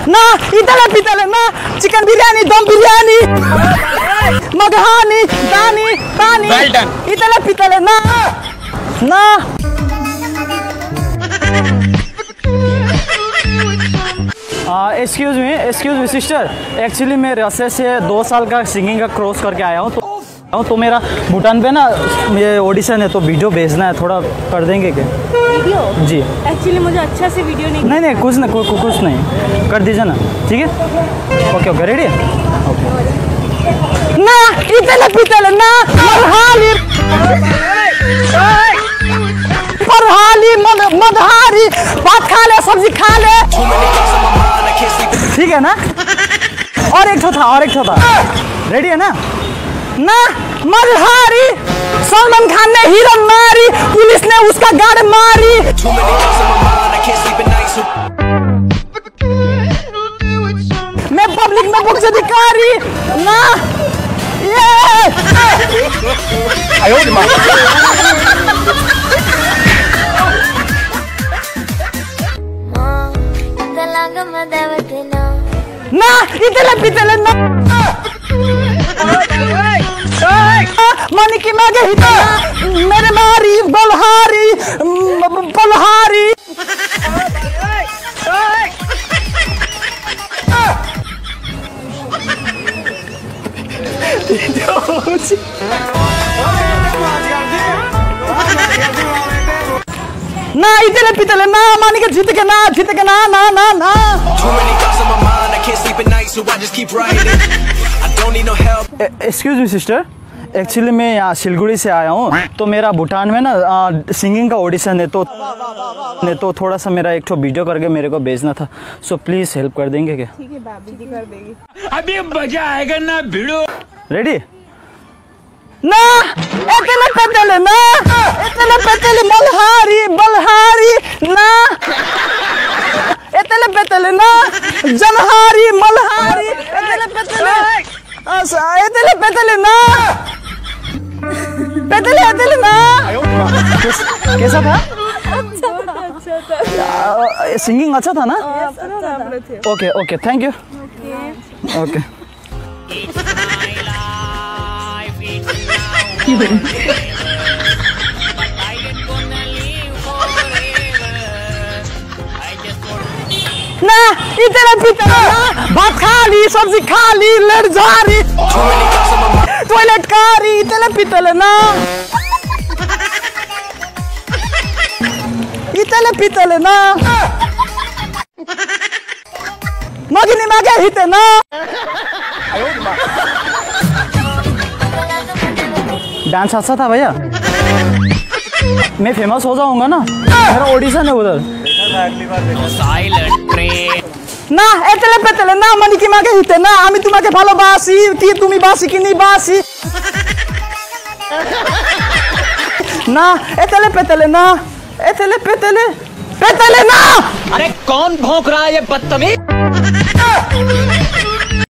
ना इतले पितले ना चिकन बिरयानी दम बिरयानी मगहानी दानी पानी इतले पितले ना ना एक्सक्यूज मी सिस्टर, एक्चुअली मैं रसे से 2 साल का सिंगिंग का कोर्स करके आया हूँ तो मेरा भूटान पे ना ये ऑडिशन है तो वीडियो भेजना है, थोड़ा कर देंगे क्या? वीडियो? जी एक्चुअली मुझे अच्छा से वीडियो नहीं कुछ नहीं कर दीजिए ना, ठीक है? ओके रेडी है? ना इतने पितले ना परहाली मदहारी भात खा ले सब्जी खा ले, ठीक है ना? और एक था रेडी है ना? ना मल्हारी सलमान खान ने हीरो मारी, पुलिस ने उसका गार्ड मारी, मैं पब्लिक में बुक्स अधिकारी ना ये ना इतने पितले ना मनी की मांगे हिता मेरे मारी बलहारी ना इतने पितले ना मानी के जीत के ना एक्सक्यूज मी सिस्टर, एक्चुअली मैं यहाँ सिलगुड़ी से आया हूँ तो मेरा भूटान में ना सिंगिंग का ऑडिशन है तो थोड़ा सा मेरा एक वीडियो करके मेरे को भेजना था, सो प्लीज हेल्प कर देंगे क्या? ठीक है भाभी जी कर देंगे, अभी मजा आएगा ना भिड़ो। रेडी ना इतने पितले बलहारी ना इतने पितले ना जनहारी मल्हारी इतने पितले ना कैसा था? सिंगिंग अच्छा था ना? Okay thank you. ओके ना इतने पितले भात खा ली सब्जी खा ली लड़ जा रही टॉयलेट कारी इतने पितले ना मगनी मागे हिते ना डांस अच्छा था भैया, मैं फेमस हो जाऊंगा ना, मेरा ऑडिशन है उधर। ना इतने पितले ना मनी की मागे हिते ना आमी तुम्हाके भालोबासी कि तुमी बासी कि नहीं बासी ना इतने पितले ना अरे कौन भौंक रहा है ये बदतमीज?